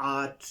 8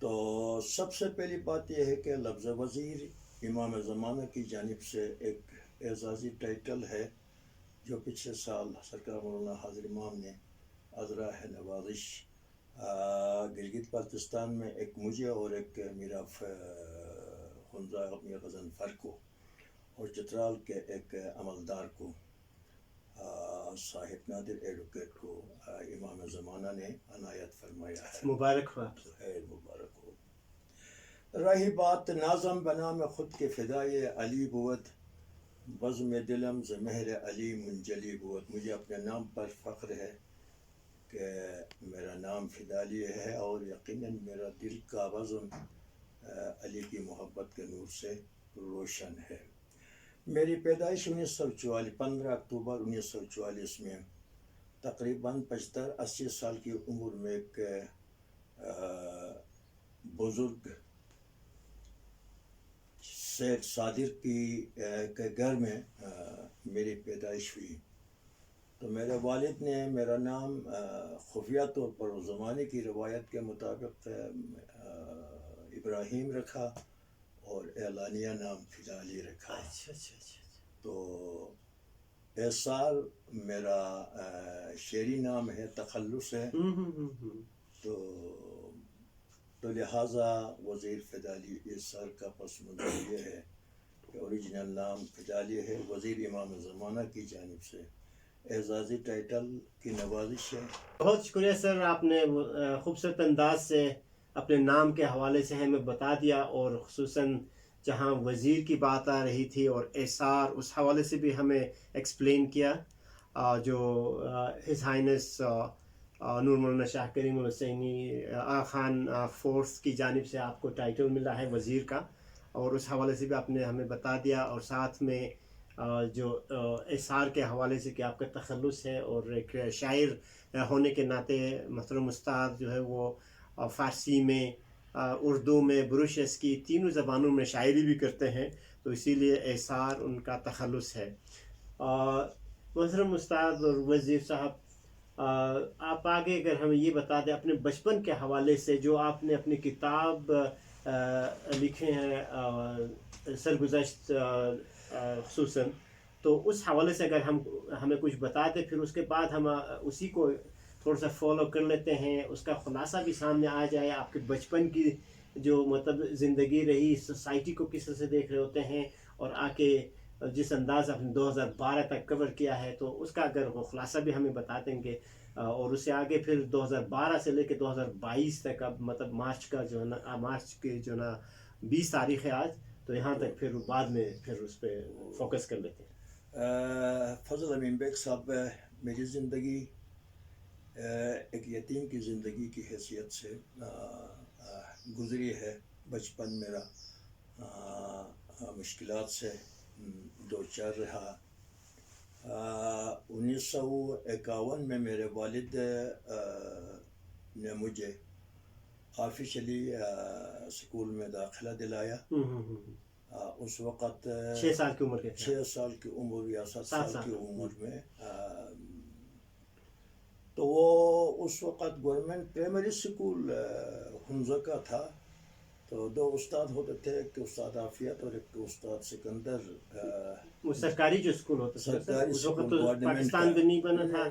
تو سب سے پہلی بات یہ ہے کہ لفظ وزیر امام زمانہ کی جانب سے ایک اعزازی ٹائٹل ہے جو پچھلے سال سرکار مولانا حاضر امام نے عذرا ہے نوازش گلگت بلتستان میں ایک مجھے اور ایک میرا خنزہ میر غضنفر کو اور چترال کے ایک عملدار کو صاحب نادر ایڈوکیٹ کو امام زمانہ نے عنایت فرمایا ہے. مبارک ہو آپ. خیر مبارک ہو. رہی بات ناظم بنام خود کے فدائے علی بود بزم دلم ز مہر علی منجلی بود. مجھے اپنے نام پر فخر ہے کہ میرا نام فدالی ہے اور یقیناً میرا دل کا بزم علی کی محبت کے نور سے روشن ہے. میری پیدائش 15 اکتوبر 1944 میں تقریباً 75-80 سال کی عمر میں ایک بزرگ شیخ صادر کے گھر میں میری پیدائش ہوئی. تو میرے والد نے میرا نام خفیہ طور پر اس زمانے کی روایت کے مطابق ابراہیم رکھا اور اعلانیہ نام فدالی رکھا. اچھا. تو احسار میرا شعری نام ہے، تخلص ہے. تو لہٰذا وزیر فدالی احسار کا پس منظر یہ ہے کہ اوریجنل نام فدالی ہے. وزیر امام زمانہ کی جانب سے اعزازی ٹائٹل کی نوازش ہے. بہت شکریہ سر، آپ نے خوبصورت انداز سے اپنے نام کے حوالے سے ہمیں بتا دیا، اور خصوصاً جہاں وزیر کی بات آ رہی تھی اور احسار، اس حوالے سے بھی ہمیں ایکسپلین کیا. جو ہز ہائنس نور مولانا شاہ کریم الحسینی آغا خان فورس کی جانب سے آپ کو ٹائٹل ملا ہے وزیر کا، اور اس حوالے سے بھی آپ نے ہمیں بتا دیا. اور ساتھ میں جو احسار کے حوالے سے کہ آپ کا تخلص ہے، اور ایک شاعر ہونے کے ناطے محترم استاد جو ہے وہ فارسی میں، اردو میں، بروشس کی تینوں زبانوں میں شاعری بھی کرتے ہیں، تو اسی لیے احسار ان کا تخلص ہے. محترم استاد اور وزیر صاحب، آپ آگے اگر ہمیں یہ بتا دیں اپنے بچپن کے حوالے سے، جو آپ نے اپنی کتاب لکھے ہیں سرگزشت خصوصاً، تو اس حوالے سے اگر ہمیں کچھ بتا دیں، پھر اس کے بعد ہم اسی کو تھوڑا سا فالو کر لیتے ہیں، اس کا خلاصہ بھی سامنے آ جائے. آپ کے بچپن کی جو مطلب زندگی رہی، سوسائٹی کو کس طرح سے دیکھ رہے ہوتے ہیں، اور آ کے جس انداز آپ نے 2012 تک کور کیا ہے، تو اس کا اگر وہ خلاصہ بھی ہمیں بتا دیں گے. اور اس سے آگے پھر 2012 سے لے کے 2022 تک، اب مطلب مارچ کا جو ہے نا، مارچ کے جو نا 20 تاریخ ہے آج، تو یہاں تک پھر بعد میں پھر اس پہ فوکس کر لیتے ہیں. فضل امین بیگ صاحب، میری زندگی ایک یتیم کی زندگی کی حیثیت سے گزری ہے. بچپن میرا مشکلات سے دو چار رہا. 1951 میں میرے والد نے مجھے آفیشلی اسکول میں داخلہ دلایا. اس وقت 6 سال کی عمر کے 6 سال کی عمر یا 7 سال کی عمر میں. تو وہ اس وقت گورنمنٹ پرائمری اسکول ہنزہ کا تھا. تو 2 استاد ہوتے تھے، ایک استاد عافیت اور ایک استاد سکندر. وہ سرکاری جو اسکول ہوتا تھا، سرکاری اس وقت اسکول تو پاکستان بھی نہیں بنا تھا.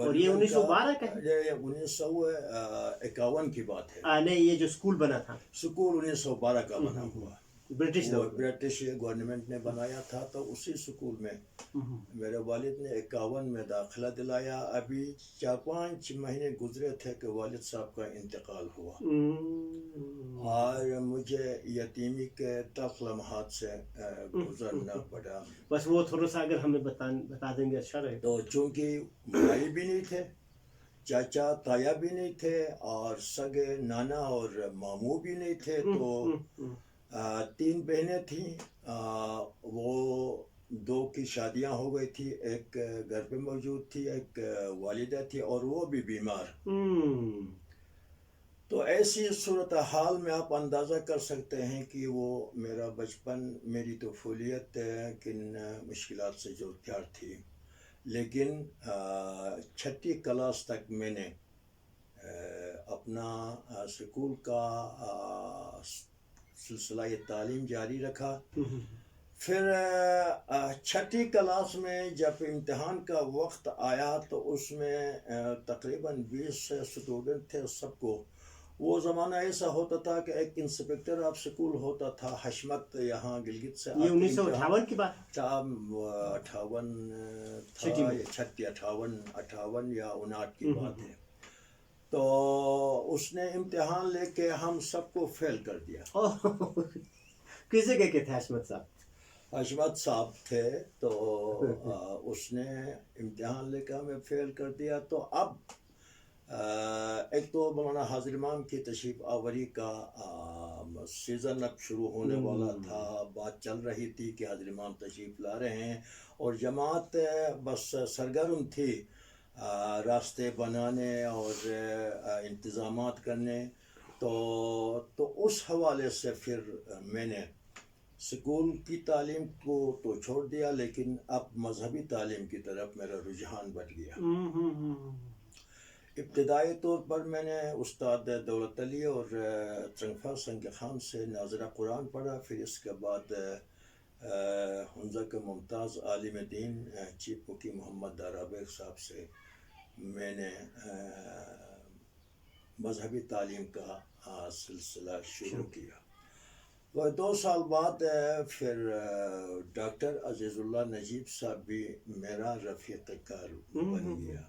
اور یہ 1912 کا ہے؟ 1951 کی بات ہے. نہیں، یہ جو اسکول بنا تھا، اسکول 1912 کا بنا ہوا، برٹش برٹش گورنمنٹ نے بنایا تھا. تو اسی اسکول میں میرے والد نے 51 میں داخلہ دلایا. ابھی 4-5 مہینے گزرے تھے کہ والد صاحب کا انتقال ہوا، اور مجھے یتیمی کے تلخ لمحات سے گزرنا پڑا. بس وہ تھوڑا سا اگر ہمیں بتا دیں گے اچھا رہے. تو چونکہ بھائی بھی نہیں تھے، چاچا تایا بھی نہیں تھے، اور سگے نانا اور ماموں بھی نہیں تھے. تو 3 بہنیں تھیں. وہ 2 کی شادیاں ہو گئی تھی، ایک گھر پہ موجود تھی، ایک والدہ تھی اور وہ بھی بیمار. تو ایسی صورتحال میں آپ اندازہ کر سکتے ہیں کہ وہ میرا بچپن، میری طفولیت کن مشکلات سے جو پیار تھی. لیکن 6ٹھی کلاس تک میں نے اپنا سکول کا سلسلہ تعلیم جاری رکھا. پھر چھٹی کلاس میں جب امتحان کا وقت آیا تو اس میں تقریباً 20 اسٹوڈنٹ تھے سب کو. وہ زمانہ ایسا ہوتا تھا کہ ایک انسپکٹر آف سکول ہوتا تھا حشمت یہاں گلگت سے. یہ 1958 کی بات؟ 58 تھا یا 58 یا 59 کی بات ہے. تو اس نے امتحان لے کے ہم سب کو فیل کر دیا. کس جگہ کے تھے حشمت صاحب؟ حشمت صاحب تھے. تو اس نے امتحان لے کے ہمیں فیل کر دیا. تو اب ایک تو مولانا حاضر امام کی تشریف آوری کا سیزن اب شروع ہونے والا تھا. بات چل رہی تھی کہ حاضر امام تشریف لا رہے ہیں اور جماعت بس سرگرم تھی راستے بنانے اور انتظامات کرنے. تو اس حوالے سے پھر میں نے سکول کی تعلیم کو تو چھوڑ دیا لیکن اب مذہبی تعلیم کی طرف میرا رجحان بڑھ گیا. ابتدائی طور پر میں نے استاد دولت علی اور چنگفا سنگ خان سے ناظرہ قرآن پڑھا. پھر اس کے بعد حنظہ کے ممتاز عالم دین چیف مفتی محمد دارا بیگ صاحب سے میں نے مذہبی تعلیم کا سلسلہ شروع کیا. اور 2 سال بعد پھر ڈاکٹر عزیز اللہ نجیب صاحب بھی میرا رفیق کار بن گیا.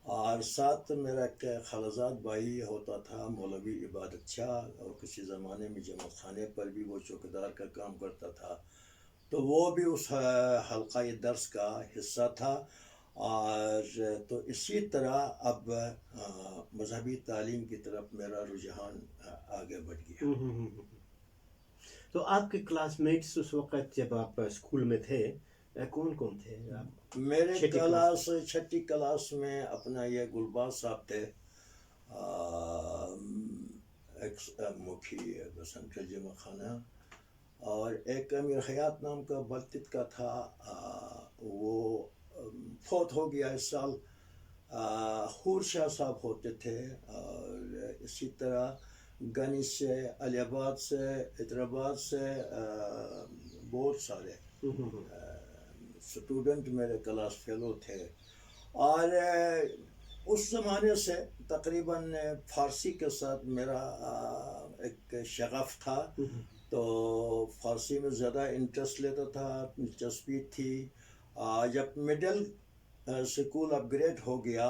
اور ساتھ میرا ایک خالزاد بھائی ہوتا تھا مولوی عبادت شاہ اور کسی زمانے میں جماعت خانے پر بھی وہ چوکیدار کا کام کرتا تھا. تو وہ بھی اس حلقہ درس کا حصہ تھا. اور تو اسی طرح اب مذہبی تعلیم کی طرف میرا رجحان آگے بڑھ گیا. تو آپ کے کلاس میٹس اس وقت جب آپ اسکول میں تھے کون کون تھے؟ میرے کلاس چھٹی کلاس میں اپنا یہ گلباز صاحب تھے, ایک مکھی سینٹرل جمع خانہ, اور ایک امیر حیات نام کا بلتت کا تھا, وہ فوت ہو گیا اس سال. حور شاہ صاحب ہوتے تھے. اور اسی طرح گنی سے, علی آباد سے, حیدرآباد سے بہت سارے اسٹوڈنٹ میرے کلاس فیلو تھے. اور اس زمانے سے تقریباً فارسی کے ساتھ میرا ایک شغف تھا. تو فارسی میں زیادہ انٹرسٹ لیتا تھا, دلچسپی تھی. جب مڈل سکول اپ گریڈ ہو گیا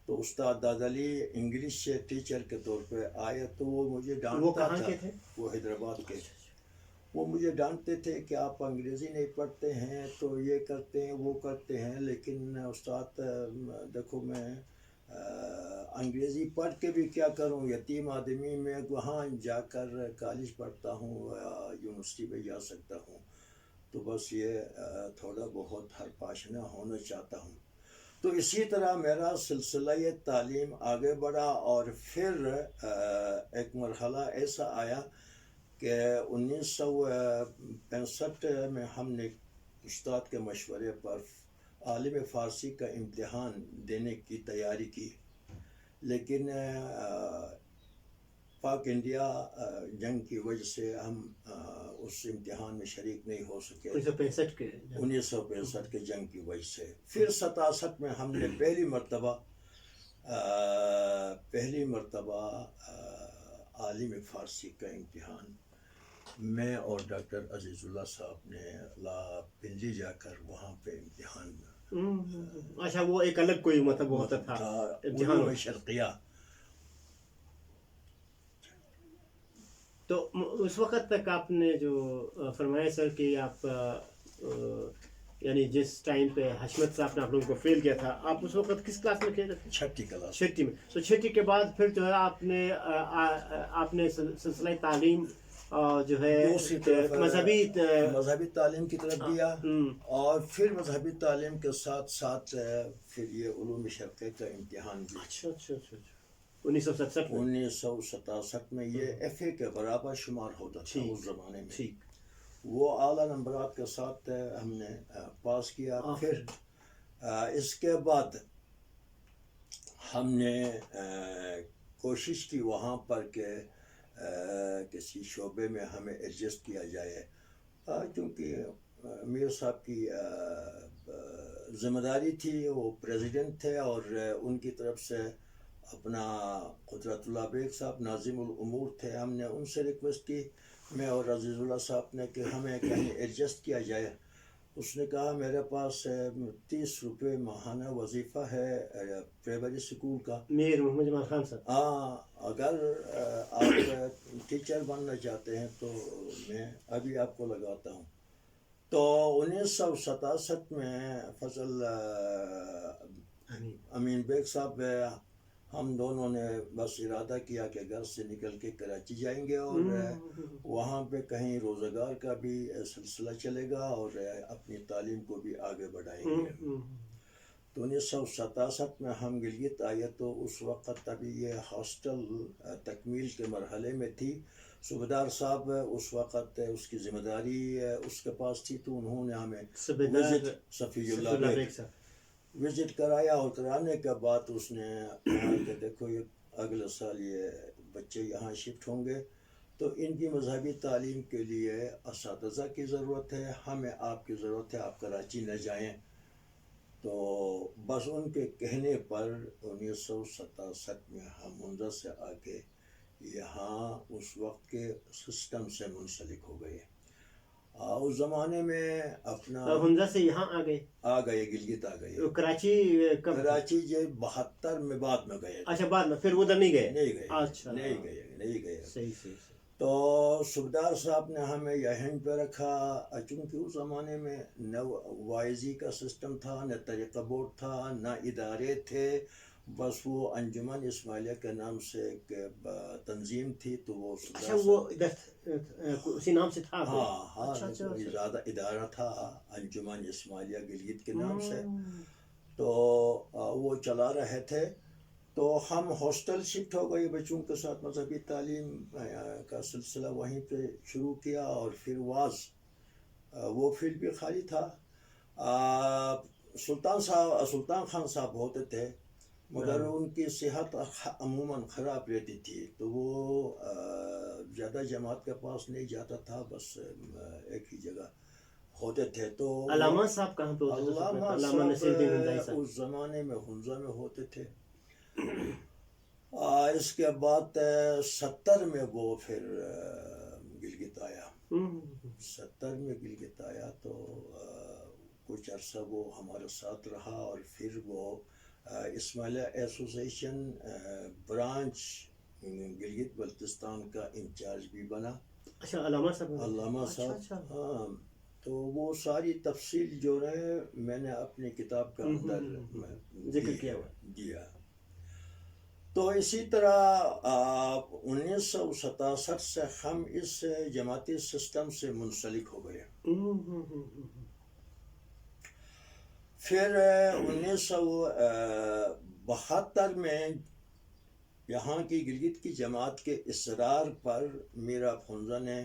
تو استاد دادعلی انگلش سے ٹیچر کے طور پہ آئے. تو وہ مجھے ڈانٹتا تھا. وہ حیدرآباد کے. وہ مجھے ڈانٹتے تھے کہ آپ انگریزی نہیں پڑھتے ہیں تو یہ کرتے ہیں وہ کرتے ہیں. لیکن استاد دیکھو میں انگریزی پڑھ کے بھی کیا کروں, یتیم آدمی میں وہاں جا کر کالج پڑھتا ہوں, یونیورسٹی میں جا سکتا ہوں. تو بس یہ تھوڑا بہت ہر پاشنہ ہونا چاہتا ہوں. تو اسی طرح میرا سلسلہ تعلیم آگے بڑھا. اور پھر ایک مرحلہ ایسا آیا کہ 1965 میں ہم نے استاد کے مشورے پر عالم فارسی کا امتحان دینے کی تیاری کی. لیکن پاک انڈیا جنگ کی وجہ سے ہم اس امتحان میں شریک نہیں ہو سکے. 1965 کے جنگ کی وجہ سے. پھر 67 میں ہم نے پہلی مرتبہ عالم فارسی کا امتحان میں اور ڈاکٹر عزیز اللہ صاحب نے پنڈی جا کر وہاں پہ امتحان. اچھا, وہ ایک الگ کوئی مطلب ہوتا تھا امتحان شرقیہ. تو اس وقت تک آپ نے جو فرمایا سر کہ آپ یعنی جس ٹائم پہ حشمت صاحب نے آپ لوگوں کو فیل کیا تھا, آپ اس وقت کس کلاس میں کھیلتے تھے؟ چھٹی کلاس. چھٹی میں. تو چھٹی کے بعد پھر جو ہے آپ نے سلسلہ تعلیم جو ہے مذہبی تعلیم کی طرف دیا. اور پھر مذہبی تعلیم کے ساتھ ساتھ پھر یہ علوم شرقیہ کا امتحان بھی. اچھا 1967 میں یہ ایف اے کے برابر شمار ہوتا تھا اس زمانے میں. وہ اعلیٰ نمبرات کے ساتھ ہم نے پاس کیا. پھر اس کے بعد ہم نے کوشش کی وہاں پر کہ کسی شعبے میں ہمیں ایڈجسٹ کیا جائے، کیونکہ میر صاحب کی ذمہ داری تھی، وہ پریزیڈنٹ تھے، اور ان کی طرف سے اپنا قدرت اللہ بیگ صاحب ناظم الامور تھے، ہم نے ان سے ریکویسٹ کی، میں اور عزیز اللہ صاحب نے، کہ ہمیں کہیں ایڈجسٹ کیا جائے۔ اس نے کہا میرے پاس 30 روپے ماہانہ وظیفہ ہے پرائمری اسکول کا، میر محمد جمال خان صاحب، اگر آپ ٹیچر بننا چاہتے ہیں تو میں ابھی آپ کو لگاتا ہوں۔ تو 1967 میں فضل امین بیگ صاحب، ہم دونوں نے بس ارادہ کیا کہ گھر سے نکل کے کراچی جائیں گے، اور وہاں پہ کہیں روزگار کا بھی سلسلہ چلے گا، اور اپنی تعلیم کو بھی آگے بڑھائیں گے۔ تو 1967 میں ہم گلگت آئے، تو اس وقت ابھی یہ ہاسٹل تکمیل کے مرحلے میں تھی۔ صوبیدار صاحب اس وقت اس کی ذمہ داری اس کے پاس تھی، تو انہوں نے ہمیں صفی اللہ بیگ وزٹ کرایا، اور کرانے کے بعد اس نے کہا کہ دیکھو یہ اگلے سال یہ بچے یہاں شفٹ ہوں گے، تو ان کی مذہبی تعلیم کے لیے اساتذہ کی ضرورت ہے، ہمیں آپ کی ضرورت ہے، آپ کراچی نہ جائیں۔ تو بس ان کے کہنے پر 1967 میں ہم منظر سے آ کے یہاں اس وقت کے سسٹم سے منسلک ہو گئے۔ اس زمانے میں اپنا ہنزا سے یہاں آ گئے گلگت آ گئے۔ کراچی کب؟ کراچی جو 72 میں بعد میں گئے۔ اچھا بعد میں، پھر ادھر نہیں گئے؟ اچھا نہیں گئے۔ صحیح۔ تو صوبیدار صاحب نے ہمیں یہیں پہ رکھا، چونکہ اس زمانے میں نہ وائزی کا سسٹم تھا، نہ طریقہ بورڈ تھا، نہ ادارے تھے، بس وہ انجمن اسماعیلیہ کے نام سے ایک تنظیم تھی، تو وہ اچھا وہ اسی نام سے تھا؟ ہاں، زیادہ ادارہ تھا انجمن اسماعیلیہ گلگت کے نام سے، تو وہ چلا رہے تھے۔ تو ہم ہاسٹل شفٹ ہو گئے، بچوں کے ساتھ مذہبی تعلیم کا سلسلہ وہیں پہ شروع کیا، اور پھر وہ فیلڈ بھی خالی تھا۔ سلطان خان صاحب ہوتے تھے، مگر ان کی صحت عموماً خراب رہتی تھی، تو وہ زیادہ جماعت کے پاس نہیں جاتا تھا، بس ایک ہی جگہ ہوتے تھے۔ تو علامہ صاحب کہاں پہ ہوتے تھے؟ علامہ صاحب اس زمانے میں ہنزا میں ہوتے تھے۔ اس کے بعد 70 میں وہ پھر گلگت آیا۔ 70 میں گلگت آیا تو کچھ عرصہ وہ ہمارے ساتھ رہا، اور پھر وہ اسماعیلیہ ایسوسیشن برانچ گلگت بلتستان کا انچارج بھی بنا۔ اچھا علامہ صاحب، ہاں۔ تو وہ ساری تفصیل جو ہے میں نے اپنی کتاب کا اندر ذکر کیا۔ تو اسی طرح 1967 سے ہم اس جماعتی سسٹم سے منسلک ہو گئے۔ پھر 1972 میں یہاں کی گلگت کی جماعت کے اصرار پر میرا ہنزا نے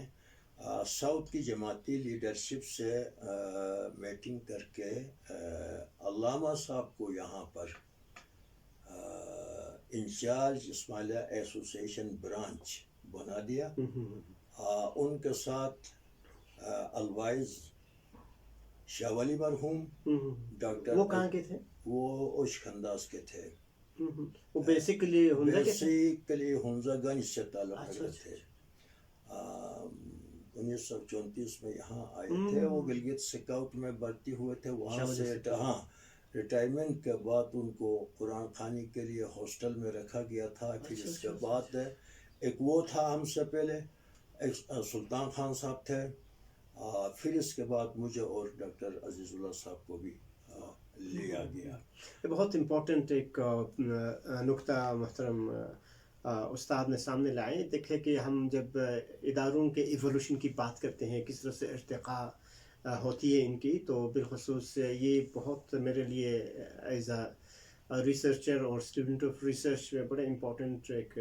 ساؤتھ کی جماعتی لیڈرشپ سے میٹنگ کر کے علامہ صاحب کو یہاں پر انچارج اسماعیلیہ ایسوسیشن برانچ بنا دیا۔ ان کے ساتھ الوائز شاہ ولی مرحوم ڈاکٹر، وہ کہاں کے تھے؟ وہ اوشک انداز کے تھے، وہ بیسیکلی ہنزا گنج سے تعلق رکھتے تھے۔ 1934 میں یہاں آئے تھے، وہ گلگت سکاؤٹ میں بھرتی ہوئے تھے، وہاں سے ریٹائرمنٹ کے بعد ان کو قرآن خوانی کے لیے ہاسٹل میں رکھا گیا تھا۔ پھر اس کے بعد ایک وہ تھا ہم سے پہلے، ایک سلطان خان صاحب تھے، پھر اس کے بعد مجھے اور ڈاکٹر عزیز اللہ صاحب کو بھی لیا گیا۔ بہت امپورٹنٹ ایک نقطہ محترم استاد نے سامنے لائے۔ دیکھیں کہ ہم جب اداروں کے ایوولوشن کی بات کرتے ہیں، کس طرح سے ارتقاء ہوتی ہے ان کی، تو بالخصوص یہ بہت میرے لیے ایز اے ریسرچر اور اسٹوڈنٹ آف ریسرچ میں بڑا امپورٹنٹ ایک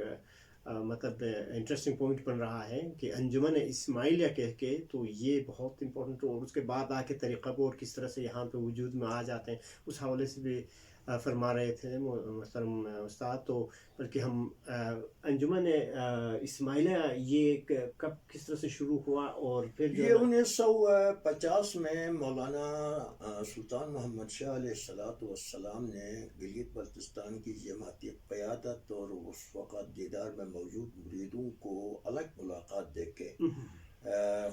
مطلب انٹرسٹنگ پوائنٹ بن رہا ہے کہ انجمن اسماعیلیہ کہہ کے، تو یہ بہت امپورٹنٹ، اور اس کے بعد آ کے طریقہ بور کس طرح سے یہاں پہ وجود میں آ جاتے ہیں، اس حوالے سے بھی فرما رہے تھے محترم استاد. تو بلکہ ہم انجمن اسماعیلیہ یہ کب کس طرح سے شروع ہوا اور پھر جو یہ 1950 میں مولانا سلطان محمد شاہ علیہ السلام نے گلگت بلتستان کی جماعتی قیادت اور اس وقت دیدار میں موجود مریدوں کو الگ ملاقات دے کے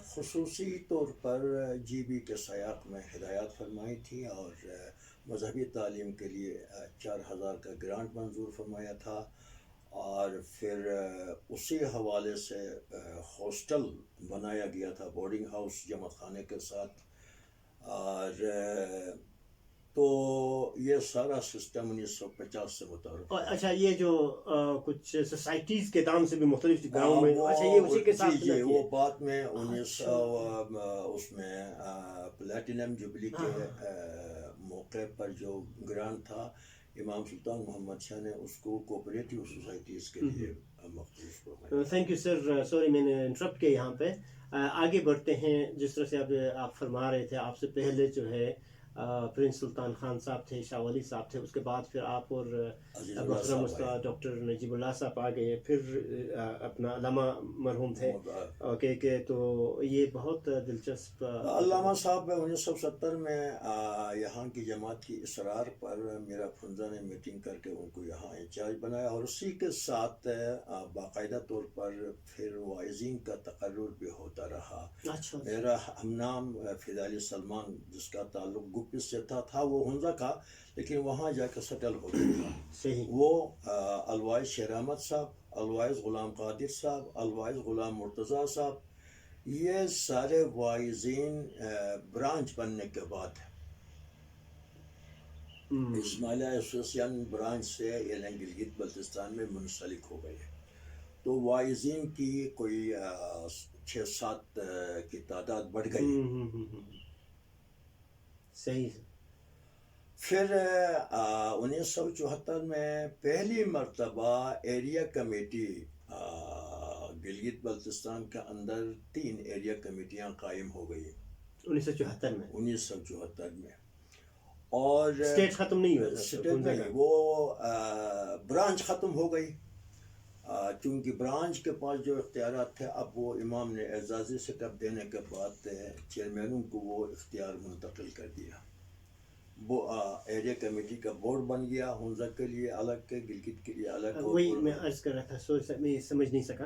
خصوصی طور پر جی بی کے سیاق میں ہدایات فرمائی تھی اور مذہبی تعلیم کے لیے 4000 کا گرانٹ منظور فرمایا تھا. اور پھر اسی حوالے سے ہاسٹل بنایا گیا تھا بورڈنگ ہاؤس جماعت خانے کے ساتھ. اور تو یہ سارا سسٹم 1950 سے متعارف. اور اچھا یہ جو کچھ سوسائٹیز کے نام سے بھی مختلف گاؤں میں اچھا یہ اسی کے ساتھ جی وہ بعد میں 1900 اس میں پلیٹینم جوبلی کے موقع پر جو گرانٹ تھا امام سلطان محمد شاہ نے اس کو کوپریٹیو سوسائٹیز کے لیے مخصوص فرمایا. Thank you sir. سوری میں نے انٹرپٹ کیا یہاں پہ. آگے بڑھتے ہیں. جس طرح سے آپ فرما رہے تھے آپ سے پہلے جو ہے پرنس سلطان خان صاحب تھے, شاہ ولی صاحب تھے, اس کے بعد پھر آپ اور محترم استاد ڈاکٹر نجیب اللہ صاحب آ گئے, پھر اپنا علامہ مرحوم تھے. اوکے کہ تو یہ بہت دلچسپ. علامہ صاحب 1970 میں یہاں کی جماعت کی اصرار پر میرا پھنزا نے میٹنگ کر کے ان کو یہاں انچارج بنایا اور اسی کے ساتھ باقاعدہ طور پر پھر وائزین کا تقرر بھی ہوتا رہا. میرا ہم نام فضالی سلمان جس کا تعلق گپت سے تھا وہ ہنزا کا لیکن وہاں جا کے سیٹل ہو گیا تھا. وہ الوائز شیر احمد صاحب, الوائز غلام قادر صاحب, الوائز غلام مرتضیٰ صاحب یہ سارے وائزین برانچ بننے کے بعد اسماعیلیہ ایسوسیشن برانچ سے یعنی گلگت بلتستان میں منسلک ہو گئے. تو وائزین کی کوئی 6-7 کی تعداد بڑھ گئی. صحیح. پھر 1974 میں پہلی مرتبہ ایریا کمیٹی گلگت بلتستان کے اندر 3 ایریا کمیٹیاں قائم ہو گئی 1974 میں. اور اسٹیٹ ختم نہیں ہوا, اسٹیٹ نہیں, وہ برانچ ختم ہو گئی چونکہ برانچ کے پاس جو اختیارات تھے اب وہ امام نے اعزازی سے کب دینے کے بعد چیئرمینوں کو وہ اختیار منتقل کر دیا. وہ ایریا کمیٹی کا بورڈ بن گیا, ہنزا کے لیے الگ کے, گلگت کے لیے الگ. وہی میں عرض کر رہا تھا, سوری میں سمجھ نہیں سکا.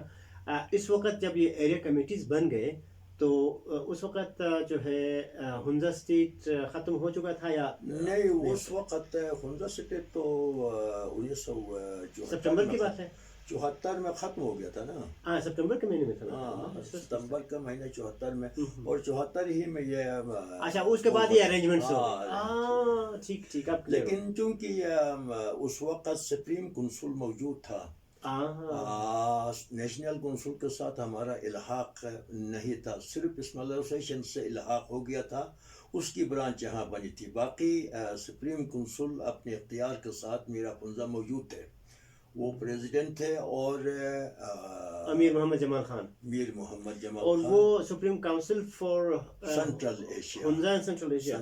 اس وقت جب یہ ایریا کمیٹیز بن گئے تو اس وقت جو ہے ہنزا اسٹیٹ ختم ہو چکا تھا یا نہیں؟ اس وقت ہنزا اسٹیٹ تو 1974 سپٹمبر کی بات ہے, 74 میں ختم ہو گیا تھا نا. ہاں ستمبر کے مہینے میں تھا. ہاں ستمبر کا مہینہ 74 میں, اور 74 ہی میں یہ اچھا اس کے بعد یہ ارینجمنٹس ہو. ٹھیک ٹھیک. اب لیکن چونکہ اس وقت سپریم کنسل موجود تھا, نیشنل کنسل کے ساتھ ہمارا الحاق نہیں تھا, صرف اسماعیلیہ ایسوسیشن سے الحاق ہو گیا تھا, اس کی برانچ یہاں بنی تھی. باقی سپریم کنسل اپنے اختیار کے ساتھ میرا پنزا موجود تھے, وہ پریزیڈنٹ تھے, اور امیر محمد جمال خان, میر محمد جمال اور خان, وہ supreme council for central Asia, Hunza and central Asia,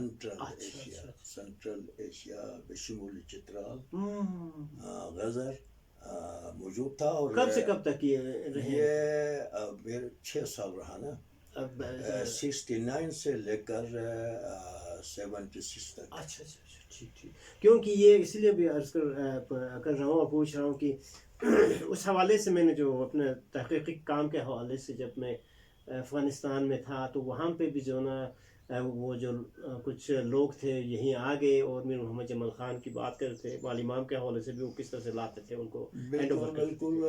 central Asia بشمول چترال, غزر موجود تھا. اور کب سے کب تک یہ رہے؟ یہ 6 سال رہا نا, 69 سے لے کر 76 تک. اچھا ٹھیک ٹھیک. کیونکہ یہ اس لیے بھی عرض کر رہا ہوں اور پوچھ رہا ہوں کہ اس حوالے سے میں نے جو اپنے تحقیقی کام کے حوالے سے جب میں افغانستان میں تھا تو وہاں پہ بھی جو نا وہ جو کچھ لوگ تھے یہیں آ گئے اور میر محمد جمال خان کی بات کرتے تھے, والی امام کے حوالے سے بھی وہ کس طرح سے لاتے تھے ان کو. بالکل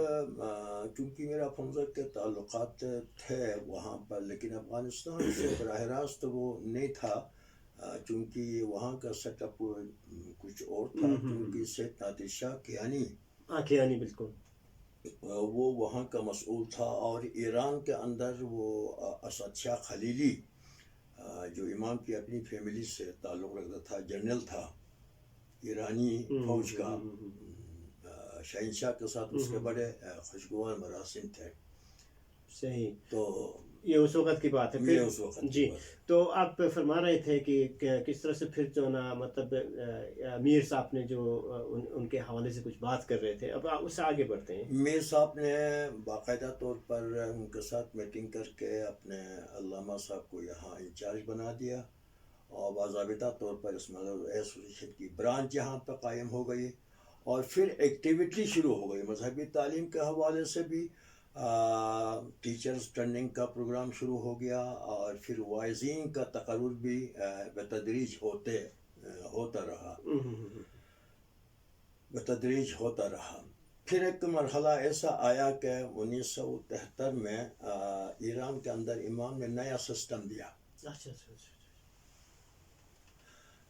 چونکہ میرا فنزا کے تعلقات تھے وہاں پر, لیکن افغانستان سے براہ راست وہ نہیں تھا چونکہ وہاں کا سیٹ اپ کچھ اور تھا. کیونکہ سید نادر شاہ کیانی بالکل وہ وہاں کا مسئول تھا, اور ایران کے اندر وہ اسد شاہ خلیلی جو امام کی اپنی فیملی سے تعلق رکھتا تھا, جنرل تھا ایرانی فوج کا, شہنشاہ کے ساتھ اس کے بڑے خوشگوار مراسم تھے. صحیح. تو یہ اس وقت کی بات ہے. یہ اس وقت کی جی بات. تو آپ فرما رہے تھے کہ کس طرح سے پھر جو نا مطلب میر صاحب نے جو ان کے حوالے سے کچھ بات کر رہے تھے. اب اس سے آگے بڑھتے ہیں. میر صاحب نے باقاعدہ طور پر ان کے ساتھ میٹنگ کر کے اپنے علامہ صاحب کو یہاں انچارج بنا دیا اور باضابطہ طور پر اسماعیل ایسوسیشن کی برانچ یہاں پہ قائم ہو گئی اور پھر ایکٹیویٹی شروع ہو گئی مذہبی تعلیم کے حوالے سے بھی. ٹیچرز ٹریننگ کا پروگرام شروع ہو گیا اور پھر وائزین کا تقرر بھی بتدریج ہوتا رہا. پھر ایک مرحلہ ایسا آیا کہ 1973 میں ایران کے اندر امام نے نیا سسٹم دیا.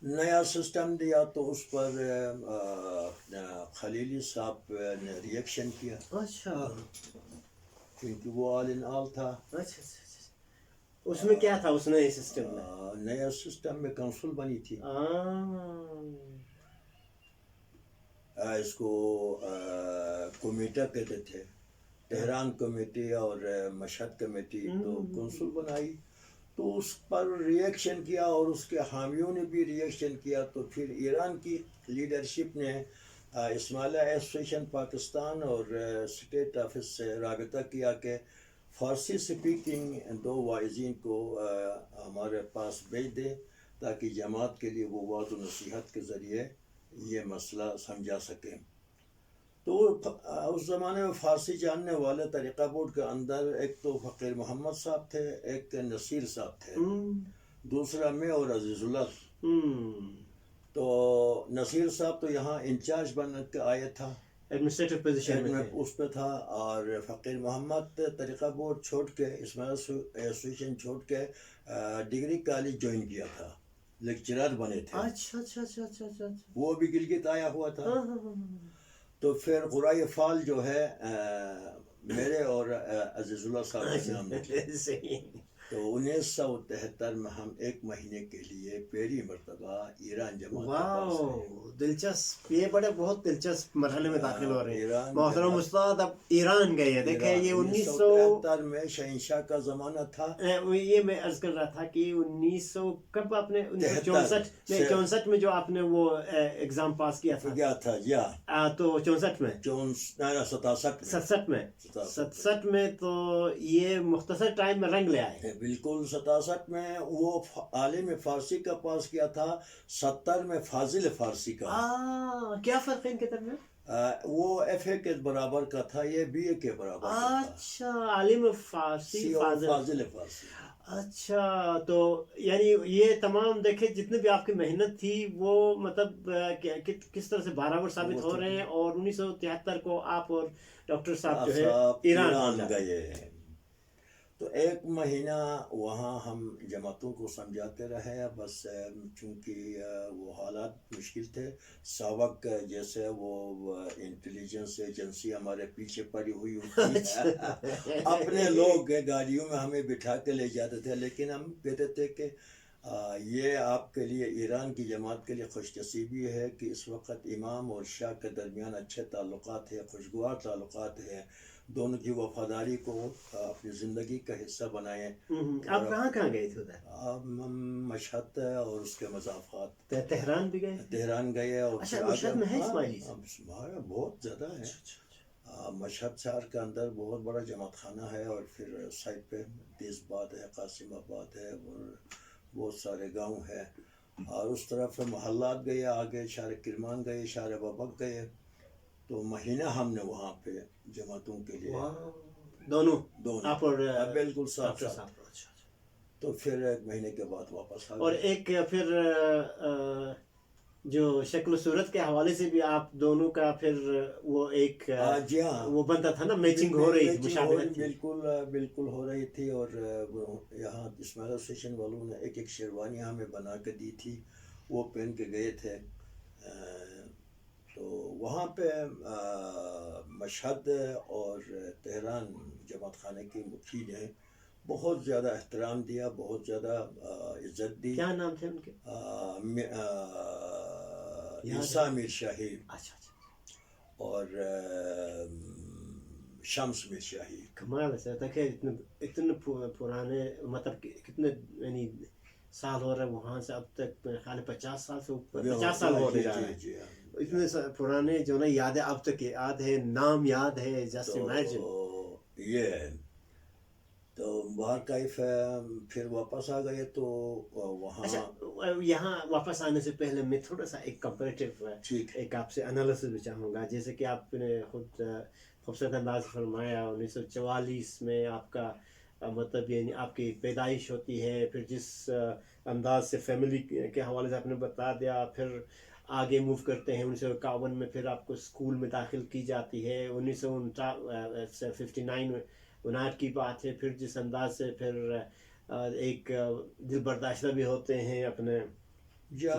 نیا سسٹم دیا تو اس پر خلیلی صاحب نے ریئیکشن کیا. اچھا کیونکہ وہ آل ان آل تھا. اچھا اس میں کیا تھا اس نئے سسٹم میں؟ نیا سسٹم میں کونسل بنی تھی. اس کو کمیٹہ کہتے تھے، تہران کمیٹی اور مشہد کمیٹی. تو کونسل بنائی تو اس پر ریئیکشن کیا اور اس کے حامیوں نے بھی ریئیکشن کیا. تو پھر ایران کی لیڈرشپ نے اسماعیل ایسوسیشن پاکستان اور اسٹیٹ آفس سے رابطہ کیا کہ فارسی سپیکنگ 2 واعظین کو ہمارے پاس بھیج دیں تاکہ جماعت کے لیے وہ وعظ و نصیحت کے ذریعے یہ مسئلہ سمجھا سکیں. تو اس زمانے میں فارسی جاننے والے طریقہ بورڈ کے اندر ایک تو فقیر محمد صاحب تھے، ایک نصیر صاحب تھے، دوسرا میں اور عزیز اللہ. تو نصیر صاحب تو یہاں انچارج بن کے آئے تھا، ایڈمنسٹریٹو پوزیشن میں اس پہ تھا. اور فقیر محمد طریقہ بورڈ چھوڑ کے اسماعیل ایسوسیشن چھوڑ کے ڈگری کالج جوائن کیا تھا، لیکچرر بنے تھے. اچھا وہ بھی گلگت آیا ہوا تھا. تو پھر قرائے فال جو ہے میرے اور عزیز اللہ صاحب کے نام میں. تو 1973 میں ہم 1 مہینے کے لیے پہلی مرتبہ ایران جماعت کے پاس گئے. دلچسپ، یہ بہت دلچسپ مرحلے میں داخل ہو رہے ہیں. محترم استاد اب ایران گئے. دیکھیں یہ 1973 میں شہنشاہ کا زمانہ تھا. یہ میں عرض کر رہا تھا کہ 1900 کب آپ نے 64 میں جو آپ نے وہ ایگزام پاس کیا تھا تو 64 میں 67 میں تو یہ مختصر ٹائم میں رنگ لے آئے. بالکل 67 میں وہ عالم فارسی کا پاس کیا تھا، 70 میں فاضل فارسی کا. کیا فرق ہے ان کے درمیان؟ وہ ایف اے کے برابر کا تھا، یہ بی اے کے برابر کا تھا. اچھا عالم فارسی فاضل فارسی. اچھا تو یعنی یہ تمام دیکھیں جتنے بھی آپ کی محنت تھی وہ مطلب کس طرح سے برابر ثابت ہو رہے ہیں. اور 1973 کو آپ اور ڈاکٹر صاحب جو ہے ایران گئے. تو 1 مہینہ وہاں ہم جماعتوں کو سمجھاتے رہے. بس چونکہ وہ حالات مشکل تھے، ساوک جیسے وہ انٹیلیجنس ایجنسی ہمارے پیچھے پڑی ہوئی ہوتی اپنے لوگ گاڑیوں میں ہمیں بٹھا کے لے جاتے تھے. لیکن ہم کہتے تھے کہ یہ آپ کے لیے، ایران کی جماعت کے لیے خوش نصیبی ہے کہ اس وقت امام اور شاہ کے درمیان اچھے تعلقات ہیں، خوشگوار تعلقات ہیں. دونوں کی وفاداری کو اپنی زندگی کا حصہ بنائیں. آپ کہاں گئے تھے ادھر؟ مشہد اور اس کے مضافات. تہران بھی گئے؟ تہران گئے. اور مشہد میں ہے اسماعیلی بہت زیادہ ہے. مشہد شہر کے اندر بہت بڑا جماعت خانہ ہے. اور پھر سائڈ پہ تیز باد ہے، قاسم آباد ہے، اور بہت سارے گاؤں ہیں. اور اس طرف محلات گئے، آگے شار کرمان گئے، شار بابک گئے. تو مہینہ ہم نے وہاں پہ جماعتوں کے لیے دونوں آپ اور بالکل ساتھ. تو پھر 1 مہینے کے بعد واپس آ گئے. اور ایک پھر جو شکل و صورت کے حوالے سے بھی آپ دونوں کا پھر وہ ایک وہ بنتا تھا نا، میچنگ ہو رہی تھی، مشابہت تھی. بالکل ہو رہی تھی. اور یہاں اسماعیل اسوسیشن والوں نے ایک شیروانی ہمیں بنا کے دی تھی، وہ پہن کے گئے تھے. تو وہاں پہ مشہد اور تہران جماعت خانے کی مکھی نے بہت زیادہ احترام دیا، بہت زیادہ عزت دی. کیا نام تھے ان کے؟ عیسیٰ میر شاہی. اچھا. اور شمس میں شاہی. کمال ہے سر. دیکھیں اتنے پرانے مطلب کتنے یعنی سال ہو رہے ہیں وہاں سے اب تک، میرے خیال 50 سال سے اوپر، 50 سال ہونے جا رہے ہیں. اتنے پرانے جو نا یادیں اب تک یاد ہے، نام یاد ہے. Just imagine. تو یہ ہے. تو باہر کیف پھر واپس آ گئے تو وہاں. اچھا، یہاں واپس آنے سے پہلے میں تھوڑا سا ایک کمپیریٹیو ایک آپ سے انالیسس بھی چاہوں گا. جیسے کہ آپ نے خود خوبصورت انداز فرمایا 1944 میں آپ کا مطلب یعنی آپ کی پیدائش ہوتی ہے. پھر جس انداز سے فیملی کے حوالے سے آپ نے بتا دیا، پھر آگے موو کرتے ہیں 1951 میں، پھر آپ کو اسکول میں داخل کی جاتی ہے. 1959 میں 59 کی بات ہے. پھر جس انداز سے پھر ایک دل برداشتہ بھی ہوتے ہیں اپنے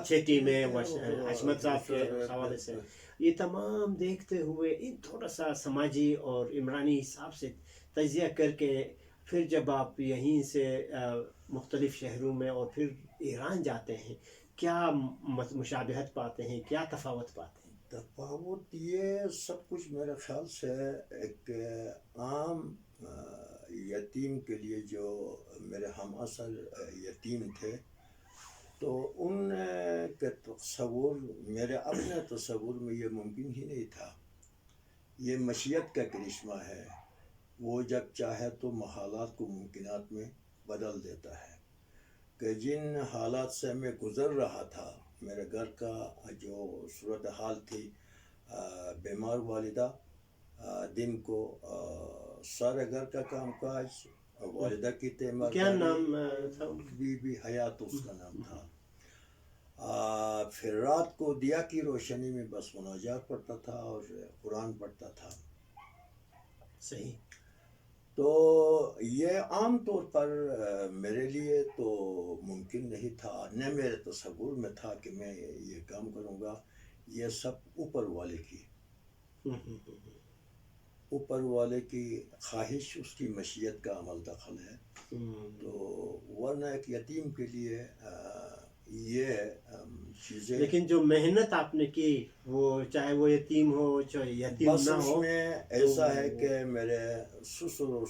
چھٹی میں حشمت صاحب کے حوالے سے. یہ تمام دیکھتے ہوئے ان تھوڑا سا سماجی اور عمرانی حساب سے تجزیہ کر کے پھر جب آپ یہیں سے مختلف شہروں میں اور پھر ایران جاتے ہیں، کیا مشابہت پاتے ہیں، کیا تفاوت پاتے ہیں؟ تفاوت یہ سب کچھ میرے خیال سے ایک عام یتیم کے لیے، جو میرے ہم اصل یتیم تھے، تو ان کے تصور میرے اپنے تصور میں یہ ممکن ہی نہیں تھا. یہ مشیت کا کرشمہ ہے. وہ جب چاہے تو محالات کو ممکنات میں بدل دیتا ہے. کہ جن حالات سے میں گزر رہا تھا، میرے گھر کا جو صورتحال تھی، بیمار والدہ، دن کو سارے گھر کا کام کاج، والدہ کی تیمار، کیا نام تھا؟ بی بی حیات اس کا نام تھا. پھر رات کو دیا کی روشنی میں بس مناجات پڑھتا تھا اور قرآن پڑھتا تھا. صحیح. تو یہ عام طور پر میرے لیے تو ممکن نہیں تھا، نہ میرے تصور میں تھا کہ میں یہ کام کروں گا. یہ سب اوپر والے کی اوپر والے کی خواہش، اس کی مشیت کا عمل دخل ہے. تو ورنہ ایک یتیم کے لیے یہ چیزیں. لیکن جو محنت آپ نے کی، وہ چاہے وہ یتیم ہو چاہے یتیم بس نہ اس ہو، میں ایسا ہے کہ میرے سسر اور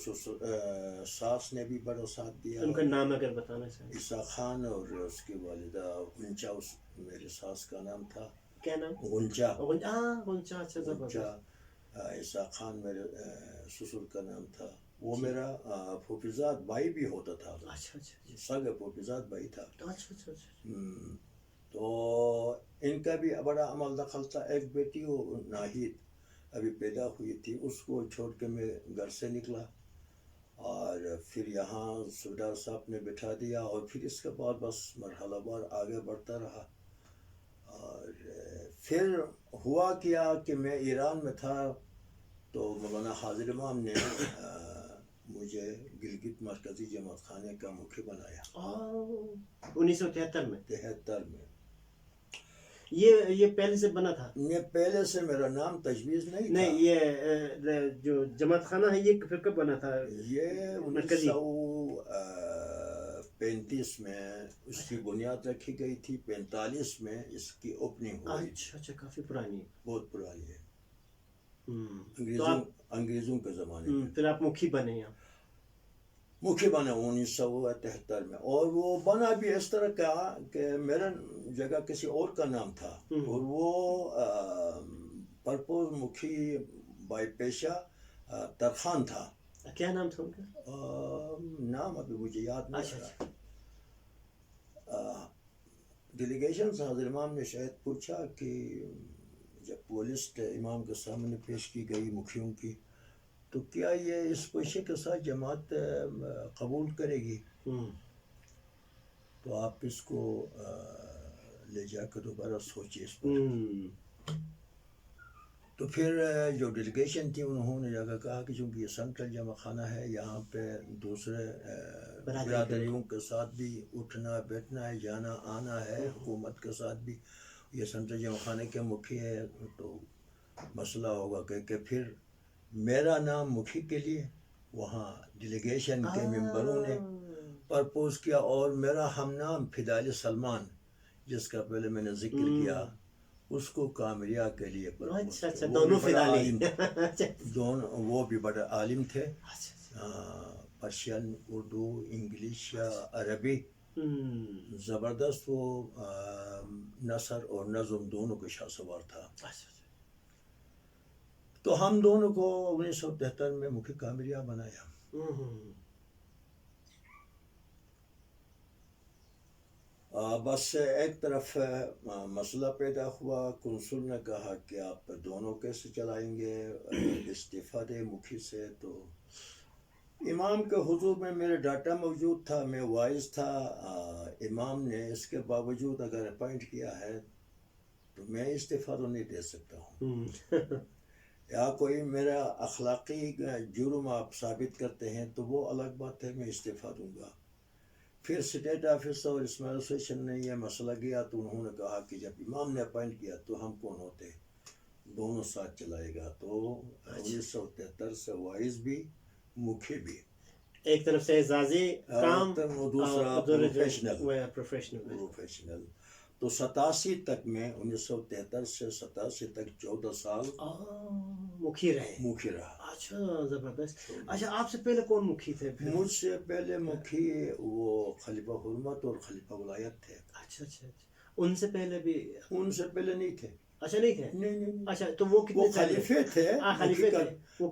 ساس نے بھی بڑا ساتھ دیا. ان کا نام اگر بتانا چاہیں. عیسیٰ خان اور اس کی والدہ غنچہ، اس میرے ساس کا نام تھا. کیا نام؟ غنچہ. غنچہ. اچھا، غنچہ. عیسیٰ خان میرے سسر کا نام تھا. وہ میرا پھوپھیزاد بھائی بھی ہوتا تھا. اچھا. سگا پھوپھیزاد بھائی تھا. اچھا. تو ان کا بھی بڑا عمل دخل تھا. ایک بیٹی وہ ناہید ابھی پیدا ہوئی تھی، اس کو چھوڑ کے میں گھر سے نکلا اور پھر یہاں سردار صاحب نے بٹھا دیا. اور پھر اس کے بعد بس مرحلہ وار آگے بڑھتا رہا. اور پھر ہوا کیا کہ میں ایران میں تھا تو مولانا حاضر امام نے مجھے گلگت مرکزی جماعت خانے کا مکھی بنایا 1973 میں. 73 میں. یہ پہلے سے بنا تھا؟ یہ پہلے سے میرا نام تجویز نہیں تھا. نہیں، یہ جو جماعت خانہ ہے یہ پھر کب بنا تھا؟ یہ 1935 میں اس کی بنیاد رکھی گئی تھی. 45 میں اس کی اوپننگ ہوئی. اچھا، کافی پرانی ہے. بہت پرانی ہے. تو انگریزوں کے زمانے میں. پھر آپ مکھی بنے یہاں؟ مکھی بنا 1973 میں. اور وہ بنا بھی اس طرح کا کہ میرا جگہ کسی اور کا نام تھا، اور وہ پرپوز مکھی بائی پیشہ ترخان تھا. کیا نام تھا ان کا؟ نام ابھی مجھے یاد نہیں رہا. ڈیلیگیشن سے حضرت امام نے شاید پوچھا کہ جب وہ لسٹ امام کے سامنے پیش کی گئی مکھیوں کی، تو کیا یہ اس پیشے کے ساتھ جماعت قبول کرے گی؟ تو آپ اس کو لے جا کے دوبارہ سوچیے اس پر. تو پھر جو ڈیلیگیشن تھی انہوں نے جا کر کہا کہ چونکہ یہ سینٹرل جمع خانہ ہے، یہاں پہ دوسرے برادریوں کے ساتھ بھی اٹھنا بیٹھنا ہے، جانا آنا ہے، حکومت کے ساتھ بھی. یہ سینٹرل جمع خانے کے مکھی ہے تو مسئلہ ہوگا کہ پھر میرا نام مکھی کے لیے وہاں ڈیلیگیشن کے ممبروں نے پرپوز کیا. اور میرا ہم نام فدالی سلمان، جس کا پہلے میں نے ذکر کیا، اس کو کامریا کے لیے اچھا اچھا وہ دونوں بھی بڑا فدا عالم اچھا دونوں وہ بھی بڑے عالم تھے، اچھا پرشین، اردو، انگلش، عربی، زبردست وہ نثر اور نظم دونوں کے شاہ سوار تھا. تو ہم دونوں کو 1973 میں مکھی کامریا بنایا. بس ایک طرف مسئلہ پیدا ہوا، کنسل نے کہا کہ آپ دونوں کیسے چلائیں گے، استعفیٰ دے مکھی سے. تو امام کے حضور میں میرا ڈاٹا موجود تھا، میں وائز تھا. امام نے اس کے باوجود اگر اپائنٹ کیا ہے تو میں استعفیٰ تو نہیں دے سکتا ہوں. یا کوئی میرا اخلاقی جرم آپ ثابت کرتے ہیں تو وہ الگ بات ہے، میں استعفیٰ دوں گا. پھر اسٹیٹ آفس اور اسماعیل ایسوسیشن نے یہ مسئلہ کیا تو انہوں نے کہا کہ جب امام نے اپائنٹ کیا تو ہم کون ہوتے، دونوں ساتھ چلائے گا. تو 1973 سے وائز بھی مکھی بھی، ایک طرف سے اعزازی کام دوسرا پروفیشنل. تو 87 تک میں 1973 سے 87 تک 14 سال مکھی رہا. اچھا زبردست. اچھا آپ سے پہلے کون مکھی تھے؟ مجھ سے پہلے مکھی وہ خلیفہ حرمت اور خلیفہ ولایت تھے. اچھا ان سے پہلے بھی؟ ان سے پہلے نہیں تھے. اچھا نہیں تھے. نہیں. اچھا تو وہ کتنے خلیفے تھے؟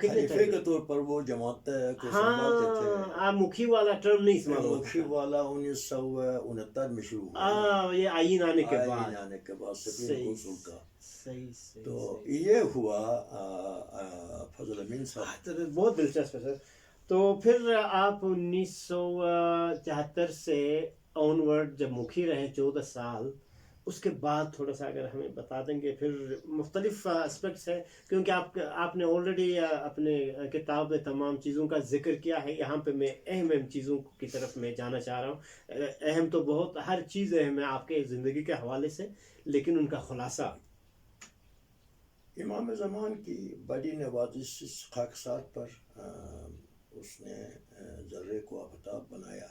خلیفے کے طور پر وہ جماعت کو سنبھالتے تھے. ہاں مکھی والا ٹرم نہیں استعمال ہوتا. مکھی والا 1969 میں شروع ہوا، یہ آئین آنے کے بعد سپریم کونسل کا. صحیح. تو یہ ہوا فضل امین صاحب. بہت دلچسپ ہے سر. تو پھر آپ 1974 سے آن ورڈ جب مکھی رہے 14 سال، اس کے بعد تھوڑا سا اگر ہمیں بتا دیں گے. پھر مختلف اسپیکٹس ہیں کیونکہ آپ نے آلریڈی اپنے کتاب میں تمام چیزوں کا ذکر کیا ہے. یہاں پہ میں اہم چیزوں کی طرف میں جانا چاہ رہا ہوں. اہم تو بہت، ہر چیز اہم ہے آپ کے زندگی کے حوالے سے، لیکن ان کا خلاصہ. امام زمان کی بڑی نوازش اس خاکسار پر اس نے ذرے کو آفتاب بنایا.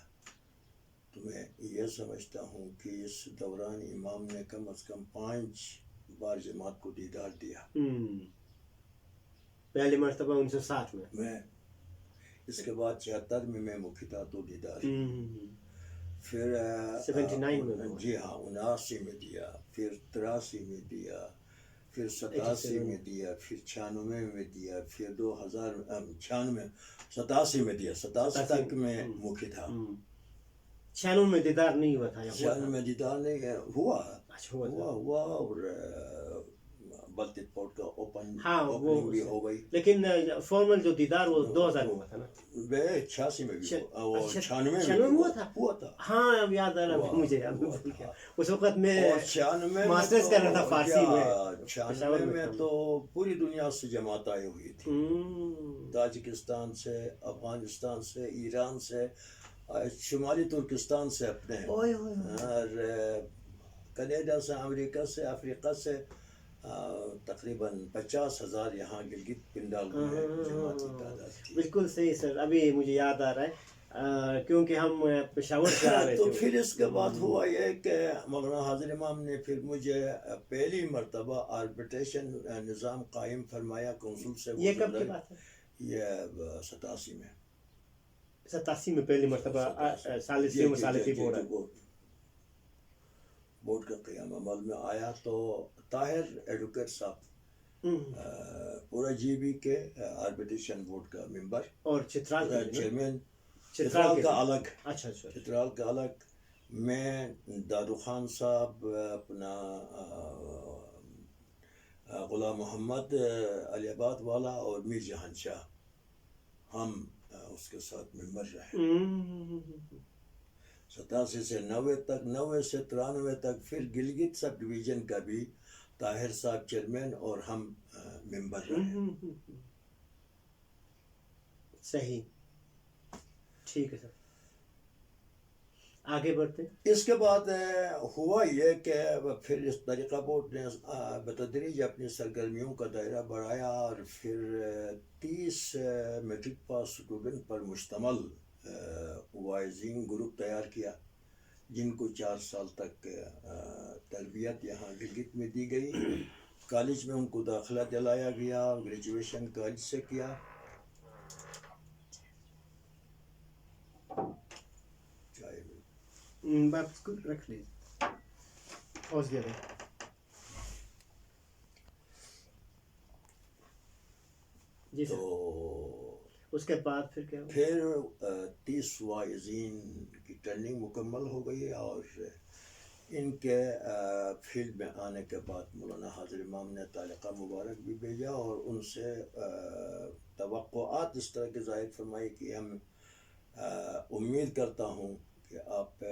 تو میں یہ سمجھتا ہوں کہ اس دوران امام نے کم از کم 5 بار جماعت کو دیدار دیا. پہلی مرتبہ 1960 میں، اس کے بعد 76 میں مکھی تھا تو دیدار. پھر 79 میں، جی ہاں 79 میں دیا، پھر 83 میں دیا، پھر 87 میں دیا، پھر 96 میں دیا، پھر 87 میں دیا. 87 تک میں مکھی تھا. 96 میں دیدار نہیں ہوا تھا. 96 میں دیدار نہیں ہوا. اور بلتی پورٹ کا اوپننگ بھی ہو گئی. لیکن فارمل جو دیدار وہ 2000 میں ہوا تھا نا. 86 میں بھی 96 میں ہوا تھا. ہاں اب یاد آ رہا مجھے. اس وقت میں ماسٹرز کر رہا تھا فارسی میں. 96 میں تو پوری دنیا سے جماعت آئی ہوئی تھی، تاجکستان سے، افغانستان سے، ایران سے، شمالی ترکستان سے، اپنے اور کینیڈا سے، امریکہ سے، افریقہ سے. تقریباً 50,000 یہاں گلگت پنڈال میں جماعت کی تعداد تھی. بالکل صحیح سر، ابھی مجھے یاد آ رہا ہے کیونکہ ہم پشاور سے آ رہے تھے. تو پھر اس کے بعد ہوا یہ کہ مولانا حاضر امام نے پھر مجھے پہلی مرتبہ آربیٹریشن نظام قائم فرمایا کونسل سے. یہ کب کی بات ہے؟ یہ 87 میں. 87 میں پہلی مرتبہ ثالثی بورڈ کا قیام عمل میں آیا. تو طاہر ایڈوکیٹ صاحب پورا جی بی کے آربیٹریشن بورڈ کا ممبر اور چترال چیئرمین. چترال کا الگ. اچھا چترال کا الگ. میں دادو خان صاحب، اپنا غلام محمد علی آباد والا اور میر جہان شاہ، ہم اس کے ساتھ ممبر رہے. 87 سے 90 تک، 90 سے 93 تک. پھر گلگت سب ڈویژن کا بھی طاہر صاحب چیئرمین اور ہم ممبر رہے. صحیح، ٹھیک ہے سر، آگے بڑھتے. اس کے بعد ہوا یہ کہ پھر اس طریقہ بورڈ نے بتدریج اپنی سرگرمیوں کا دائرہ بڑھایا اور پھر 30 میٹرک پاس اسٹوڈنٹ پر مشتمل وائزنگ گروپ تیار کیا. جن کو 4 سال تک تربیت یہاں گلگت میں دی گئی. کالج میں ان کو داخلہ دلایا گیا، گریجویشن کالج سے کیا. باپ اس کو رکھ لیجیے. پوز دے دیں. جی سر. تو اس کے بعد پھر کیا ہوا؟ پھر 30 واعظین کی ٹریننگ مکمل ہو گئی اور ان کے فیلڈ میں آنے کے بعد مولانا حاضر امام نے طالقہ مبارک بھی بھیجا اور ان سے توقعات اس طرح کے ظاہر فرمائی کہ ہم امید کرتا ہوں کہ آپ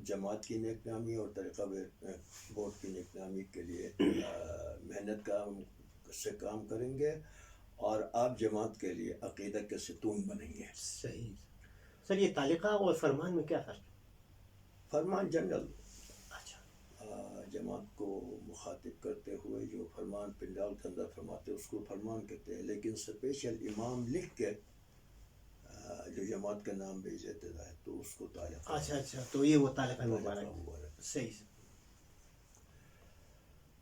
جماعت کی نیک نامی اور طریقہ بورڈ کی نیک نامی کے لیے محنت سے کام کریں گے اور آپ جماعت کے لیے عقیدہ کے ستون بنیں گے. صحیح. سر یہ تعلیقہ اور فرمان میں کیا فرق؟ فرمان جنرل اچھا. جماعت کو مخاطب کرتے ہوئے جو فرمان پنڈال کے اندر فرماتے اس کو فرمان کہتے ہیں، لیکن اسپیشل امام لکھ کے جو جماعت کا نام بھیج دیتے ہیں تو اس کو تعلیقہ. اچھا تو یہ وہ تعلیقہ مبارک. صحیح.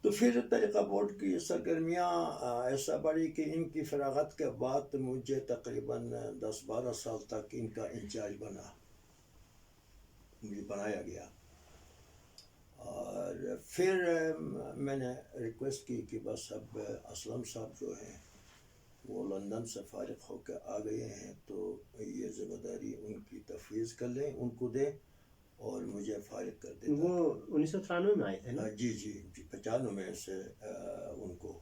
تو پھر طریقہ بورڈ کی سرگرمیاں ایسا بڑھی کہ ان کی فراغت کے بعد مجھے تقریباً 10-12 سال تک ان کا انچارج مجھے بنایا گیا. اور پھر میں نے ریکویسٹ کی کہ بس اب اسلم صاحب جو ہیں وہ لندن سے فارغ ہو کے آ گئے ہیں تو یہ ذمہ داری ان کی تفویض کر لیں، ان کو دیں اور مجھے فارغ کر دیں. وہ 1993 میں آئے تھے نا؟ جی 95 میں سے ان کو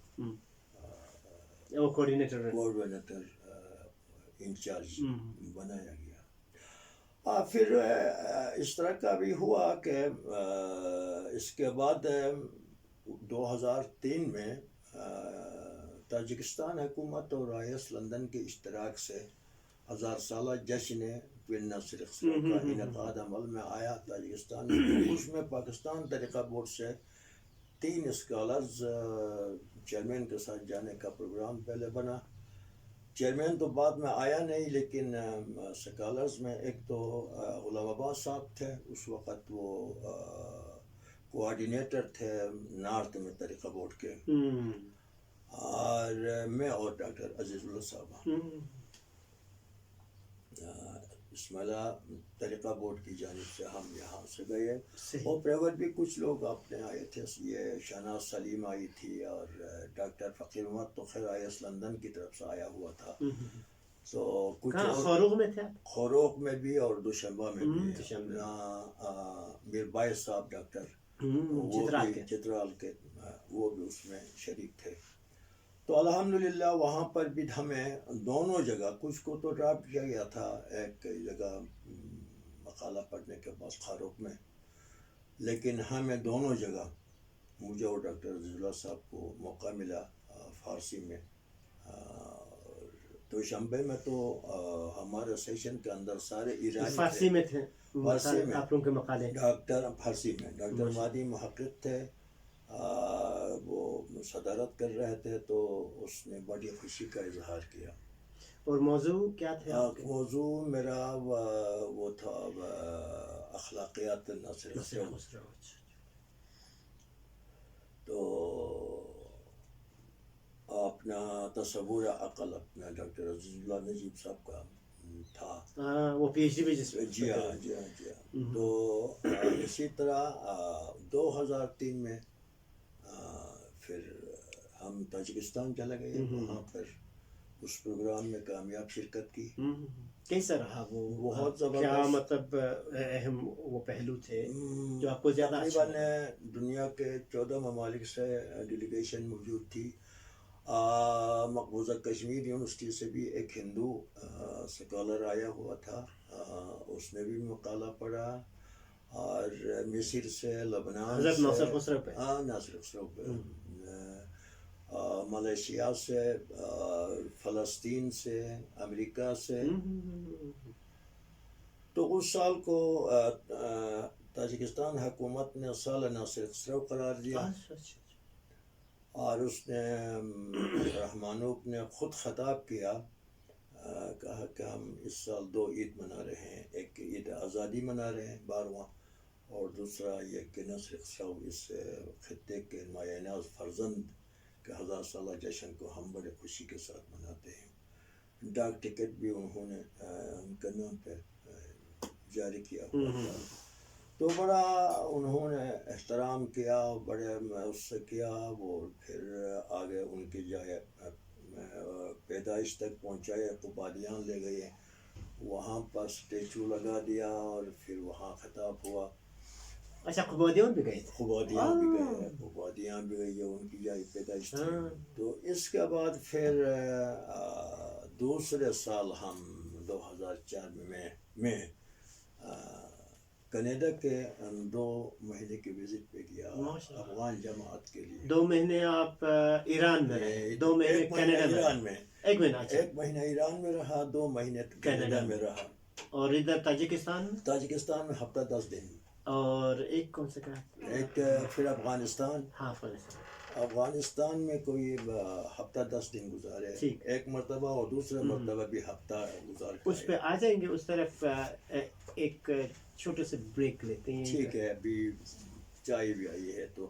کوآرڈینیٹر انچارج بنایا گیا. پھر اس طرح کا بھی ہوا کہ اس کے بعد 2003 میں تاجکستان حکومت اور IS لندن کے اشتراک سے 1000 سالہ جشن پیر ناصر خسرو کا انعقاد عمل میں آیا تاجکستان میں. اس میں پاکستان طریقہ بورڈ سے 3 اسکالرز چیئرمین کے ساتھ جانے کا پروگرام پہلے بنا. چیئرمین تو بعد میں آیا نہیں، لیکن اسکالرز میں ایک تو غلام عباس صاحب تھے، اس وقت وہ کوآرڈینیٹر تھے نارتھ میں طریقہ بورڈ کے، اور میں اور ڈاکٹر عزیز اللہ صاحب. بسملہ طریقہ بورڈ کی جانب سے ہم یہاں سے گئے اور پرائیویٹ بھی کچھ لوگ اپنے آئے تھے. یہ شہناز سلیم آئی تھی اور ڈاکٹر فقیر احمد تو خیر IS لندن کی طرف سے آیا ہوا تھا. تو کچھ خوروغ میں تھے، خوروغ میں بھی اور دوشنبہ میں بھی. میر باعث صاحب ڈاکٹر وہ بھی چترال کے، وہ بھی اس میں شریک تھے. تو الحمدللہ وہاں پر بھی ہمیں دونوں جگہ، کچھ کو تو ڈراپ کیا گیا تھا ایک جگہ مقالہ پڑھنے کے بعد خاروق میں، لیکن ہمیں دونوں جگہ مجھے اور ڈاکٹر عزیز اللہ صاحب کو موقع ملا فارسی میں. تو شنبے میں تو ہمارے سیشن کے اندر سارے ایرانی فارسی میں تھے. فارسی میں آپ لوگوں کے مقالے فارسی میں ڈاکٹر مہدی محقق تھے، وہ صدارت کر رہے تھے. تو اس نے بڑی خوشی کا اظہار کیا. اور موضوع کیا تھا؟ موضوع میرا وہ تھا اخلاقیات ناصر خسرو. تو اپنا تصور عقل اپنا ڈاکٹر عزیز اللہ نجیب صاحب کا تھا، وہ PhD بھی جس. جی ہاں. تو اسی طرح 2003 میں پھر ہم تاجکستان چلے گئے. وہاں پر اس پروگرام میں کامیاب شرکت کی. کیسا رہا وہ؟ بہت زبردست. کیا مطلب اہم وہ پہلو تھے جو آپ کو زیادہ تقریباً دنیا کے 14 ممالک سے ڈیلیگیشن موجود تھی. مقبوضہ کشمیر یونیورسٹی سے بھی ایک ہندو اسکالر آیا ہوا تھا، اس نے بھی مقالہ پڑھا. اور مصر سے، لبنان سے، ناصر خسرو پہ، ناصر خسرو پہ، ملیشیا سے، فلسطین سے، امریکہ سے. تو اس سال کو تاجکستان حکومت نے سال ناصر خسرو قرار دیا. اور اس نے رحمانوف نے خود خطاب کیا، کہا کہ ہم اس سال 2 عید منا رہے ہیں. ایک عید آزادی منا رہے ہیں 12واں، اور دوسرا یہ کہ نصر صاحب اس خطے کے مایہ ناز فرزند کے 1000 سالہ جشن کو ہم بڑے خوشی کے ساتھ مناتے ہیں. ڈاک ٹکٹ بھی انہوں نے ان کے نام پہ جاری کیا ہوا تھا. تو بڑا انہوں نے احترام کیا, بڑے اس سے کیا. وہ پھر آگے ان کی جائے پیدائش تک پہنچائے, قبادیان لے گئے, وہاں پر اسٹیچو لگا دیا اور پھر وہاں خطاب ہوا. اچھا قبادیان بھی گئے تھے؟ قبادیان بھی گئے, قبادیان بھی گئی, یہ ان کی جائے پیدائش تھی. تو اس کے بعد پھر دوسرے سال ہم 2004 میں کینیڈا کے 2 مہینے کی وزٹ پہ گیا افغان جماعت کے لیے. 2 مہینے آپ ایران میں رہے؟ 2 مہینے کینیڈا میں؟ ایران میں 1 مہینہ. 1 مہینہ ایران میں رہا, 2 مہینے کینیڈا میں رہا. اور ادھر تاجکستان میں؟ تاجکستان میں ہفتہ 10 دن. اور ایک کون سا کہا؟ ایک پھر افغانستان. ہاں افغانستان. افغانستان میں کوئی ہفتہ 10 دن گزارے, ایک مرتبہ, اور دوسرے مرتبہ بھی ہفتہ گزار. اس پہ آ جائیں گے اس طرف. ایک چھوٹے سے بریک لیتے ہیں. ٹھیک ہے, ابھی چائے بھی آئی ہے تو